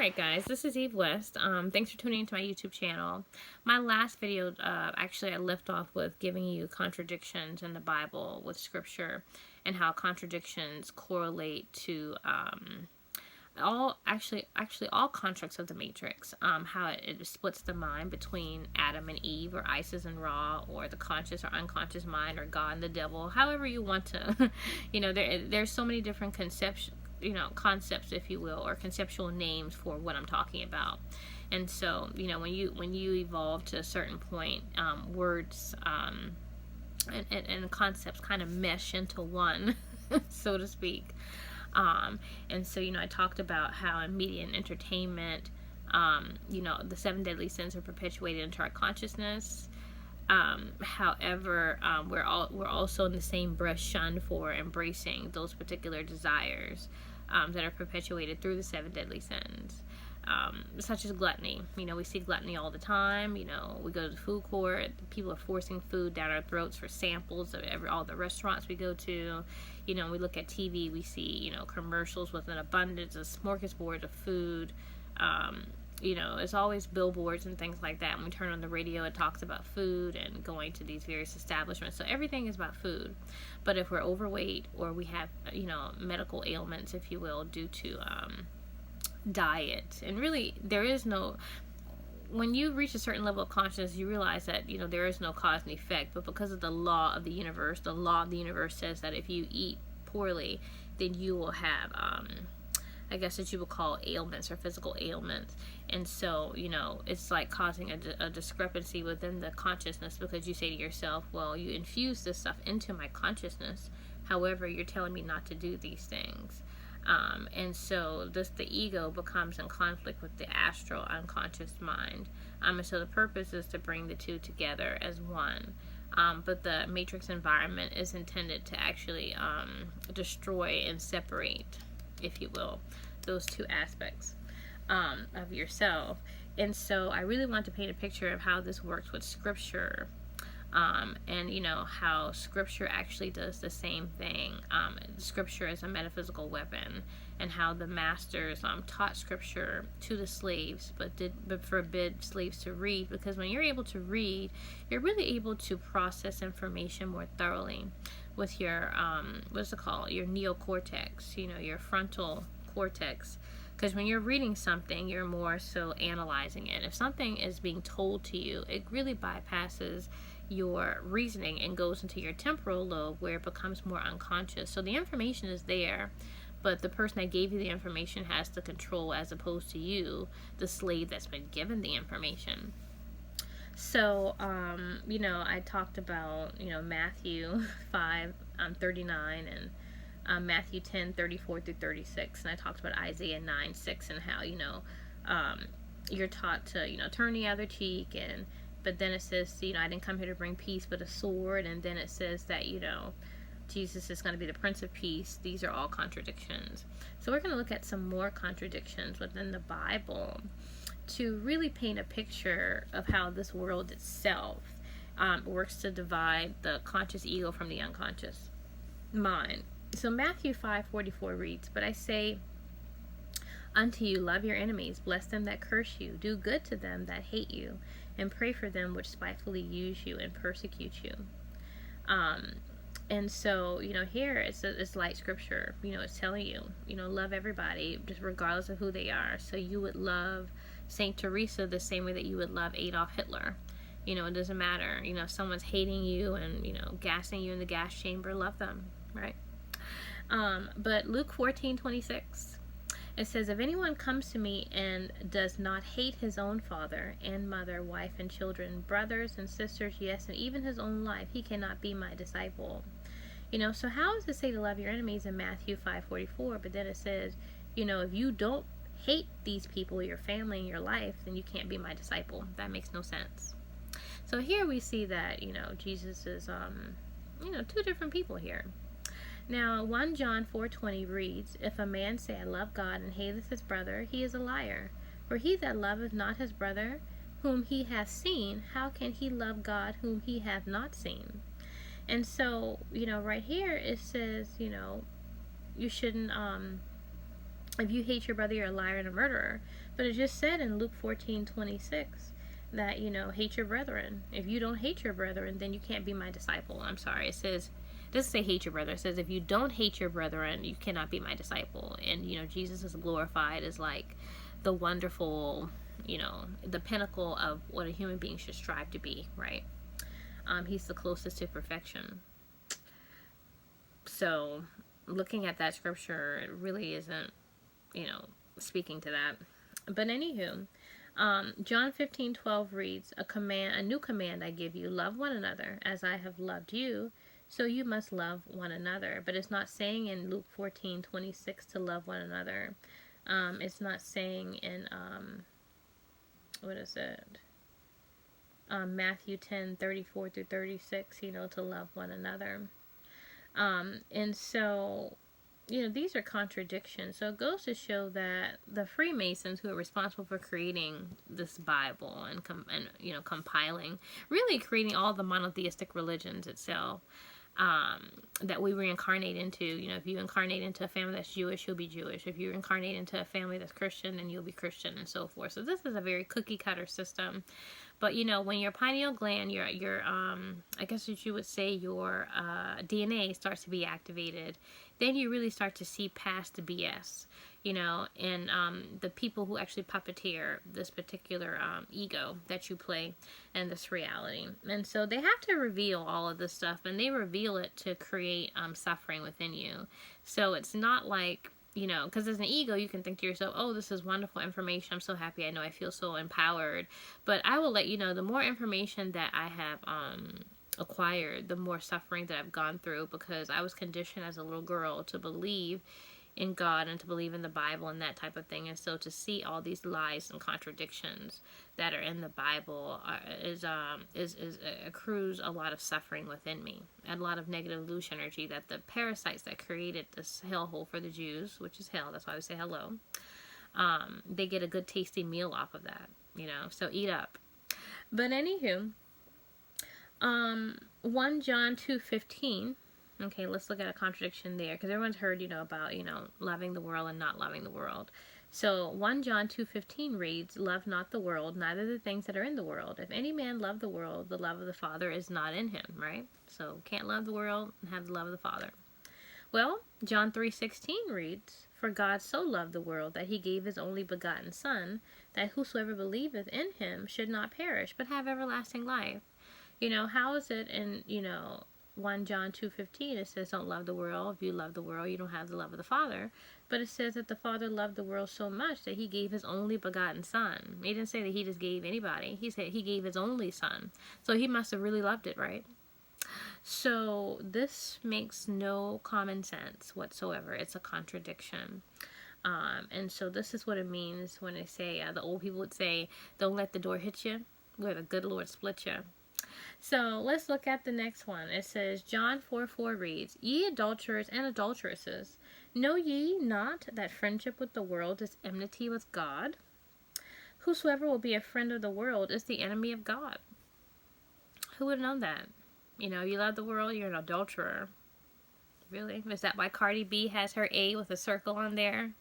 Alright guys, this is Eve West. Thanks for tuning into my YouTube channel. My last video, actually I left off with giving you contradictions in the Bible with scripture and how contradictions correlate to all constructs of the matrix, how it splits the mind between Adam and Eve, or Isis and Ra, or the conscious or unconscious mind, or God and the devil, however you want to there's so many different concepts, if you will, or conceptual names for what I'm talking about. And so, when you evolve to a certain point, words and concepts kind of mesh into one, so to speak. And so, I talked about how in media and entertainment, the 7 deadly sins are perpetuated into our consciousness. However, we're also in the same breath shunned for embracing those particular desires that are perpetuated through the 7 deadly sins, such as gluttony. We see gluttony all the time. We go to the food court, people are forcing food down our throats for samples of all the restaurants we go to. We look at TV, we see commercials with an abundance, a smorgasbord of food. It's always billboards and things like that. When we turn on the radio, it talks about food and going to these various establishments. So everything is about food. But if we're overweight, or we have, medical ailments, if you will, due to diet, and really there is no, when you reach a certain level of consciousness, you realize that, there is no cause and effect. But because of the law of the universe says that if you eat poorly, then you will have, I guess that you would call ailments or physical ailments. And so, it's like causing a discrepancy within the consciousness, because you say to yourself, well, you infuse this stuff into my consciousness. However, you're telling me not to do these things. And so the ego becomes in conflict with the astral unconscious mind. And so the purpose is to bring the two together as one. But the matrix environment is intended to actually destroy and separate, if you will, those two aspects of yourself. And so I really want to paint a picture of how this works with scripture, and how scripture actually does the same thing. Scripture is a metaphysical weapon, and how the masters taught scripture to the slaves, but forbid slaves to read, because when you're able to read, you're really able to process information more thoroughly with your your neocortex, your frontal cortex. Because when you're reading something, you're more so analyzing it. If something is being told to you, it really bypasses your reasoning and goes into your temporal lobe, where it becomes more unconscious. So the information is there, but the person that gave you the information has the control, as opposed to you, the slave that's been given the information. So, I talked about, Matthew 5:39 and Matthew 10:34 through 36, and I talked about Isaiah 9:6 and how, you're taught to, turn the other cheek, but then it says, I didn't come here to bring peace but a sword, and then it says that, Jesus is going to be the Prince of Peace. These are all contradictions. So we're going to look at some more contradictions within the Bible to really paint a picture of how this world itself works to divide the conscious ego from the unconscious mind. So Matthew 5:44 reads, "But I say unto you, love your enemies, bless them that curse you, do good to them that hate you, and pray for them which spitefully use you and persecute you." And so, here it's light scripture. It's telling you, love everybody, just regardless of who they are. So you would love Saint Teresa the same way that you would love Adolf Hitler. It doesn't matter. If someone's hating you and, gassing you in the gas chamber, love them, right? But Luke 14:26, it says, "If anyone comes to me and does not hate his own father and mother, wife and children, brothers and sisters, yes, and even his own life, he cannot be my disciple." So how does it say to love your enemies in Matthew 5:44, but then it says, if you don't hate these people, your family and your life, then you can't be my disciple? That makes no sense. So here we see that, Jesus is, two different people here. Now, 1 John 4:20 reads, "If a man say, I love God, and hateth his brother, he is a liar. For he that loveth not his brother, whom he hath seen, how can he love God, whom he hath not seen?" And so, right here it says, you shouldn't If you hate your brother, you're a liar and a murderer. But it just said in Luke 14:26 that, hate your brethren. If you don't hate your brethren, then you can't be my disciple. I'm sorry. It doesn't say hate your brother. It says if you don't hate your brethren, you cannot be my disciple. And, Jesus is glorified as like the wonderful, the pinnacle of what a human being should strive to be, right? He's the closest to perfection. So looking at that scripture, it really isn't, speaking to that. But anywho, John 15:12 reads, a new command I give you, love one another as I have loved you, so you must love one another. But it's not saying in Luke 14:26 to love one another. It's not saying in, what is it? Matthew 10:34 through 36, to love one another. And so, these are contradictions. So it goes to show that the Freemasons, who are responsible for creating this Bible and compiling, really creating all the monotheistic religions itself, that we reincarnate into. If you incarnate into a family that's Jewish, you'll be Jewish. If you incarnate into a family that's Christian, then you'll be Christian, and so forth. So this is a very cookie cutter system. But when your pineal gland, your I guess what you would say, your DNA starts to be activated, then you really start to see past the BS, and the people who actually puppeteer this particular ego that you play in this reality. And so they have to reveal all of this stuff, and they reveal it to create suffering within you. So it's not like, because as an ego, you can think to yourself, oh, this is wonderful information. I'm so happy. I know I feel so empowered. But I will let you know, the more information that I have acquired, the more suffering that I've gone through, because I was conditioned as a little girl to believe in God and to believe in the Bible and that type of thing. And so to see all these lies and contradictions that are in the Bible accrues a lot of suffering within me, and a lot of negative loose energy that the parasites that created this hellhole for the Jews, which is hell, that's why we say hello, they get a good tasty meal off of that, so eat up. But anywho, 1 John 2:15. Okay, let's look at a contradiction there, because everyone's heard, about, loving the world and not loving the world. So 1 John 2:15 reads, love not the world, neither the things that are in the world. If any man love the world, the love of the Father is not in him, right? So can't love the world and have the love of the Father. Well, John 3:16 reads, for God so loved the world that he gave his only begotten Son, that whosoever believeth in him should not perish, but have everlasting life. How is it in, 1 John 2:15, it says, don't love the world. If you love the world, you don't have the love of the Father. But it says that the Father loved the world so much that he gave his only begotten Son. He didn't say that he just gave anybody. He said he gave his only Son. So he must have really loved it, right? So this makes no common sense whatsoever. It's a contradiction. And so this is what it means when they say, the old people would say, don't let the door hit you, where the good Lord split you. So let's look at the next one. It says, John 4:4 reads, ye adulterers and adulteresses, know ye not that friendship with the world is enmity with God? Whosoever will be a friend of the world is the enemy of God. Who would have known that? You love the world, you're an adulterer. Really? Is that why Cardi B has her A with a circle on there?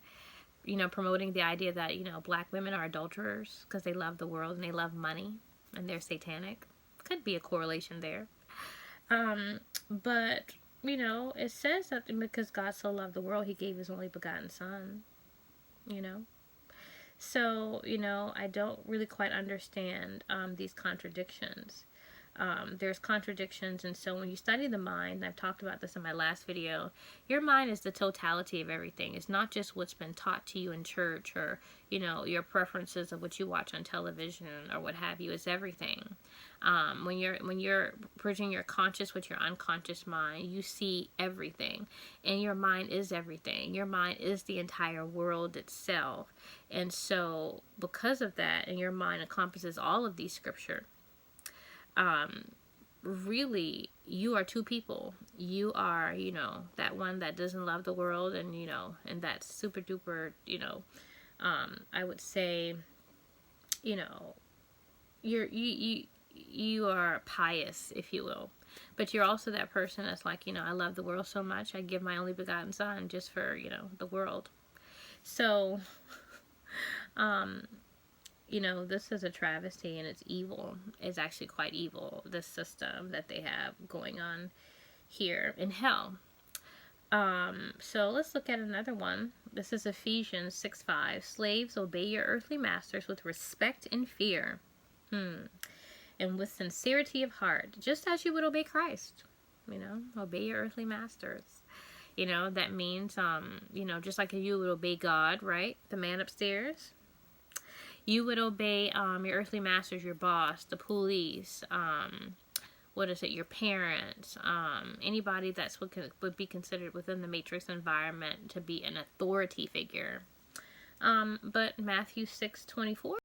Promoting the idea that, black women are adulterers because they love the world and they love money and they're satanic. Could be a correlation there. But, it says that because God so loved the world, he gave his only begotten Son. So, I don't really quite understand these contradictions. There's contradictions, and so when you study the mind, and I've talked about this in my last video, your mind is the totality of everything. It's not just what's been taught to you in church or, your preferences of what you watch on television or what have you. It's everything. When you're bridging your conscious with your unconscious mind, you see everything, and your mind is everything. Your mind is the entire world itself. And so because of that, and your mind encompasses all of these scripture, really, you are two people. You are, that one that doesn't love the world, and, and that super duper, I would say, you are pious, if you will. But you're also that person that's like, I love the world so much, I give my only begotten Son just for, the world. So, you know, this is a travesty, and it's evil. It's actually quite evil, this system that they have going on here in hell. So let's look at another one. This is Ephesians 6:5. Slaves, obey your earthly masters with respect and fear, and with sincerity of heart, just as you would obey Christ. You know, obey your earthly masters. You know, that means, you know, just like you would obey God, right? The man upstairs. You would obey your earthly masters, your boss, the police, what is it, your parents, anybody that's would be considered within the matrix environment to be an authority figure. But Matthew 6:24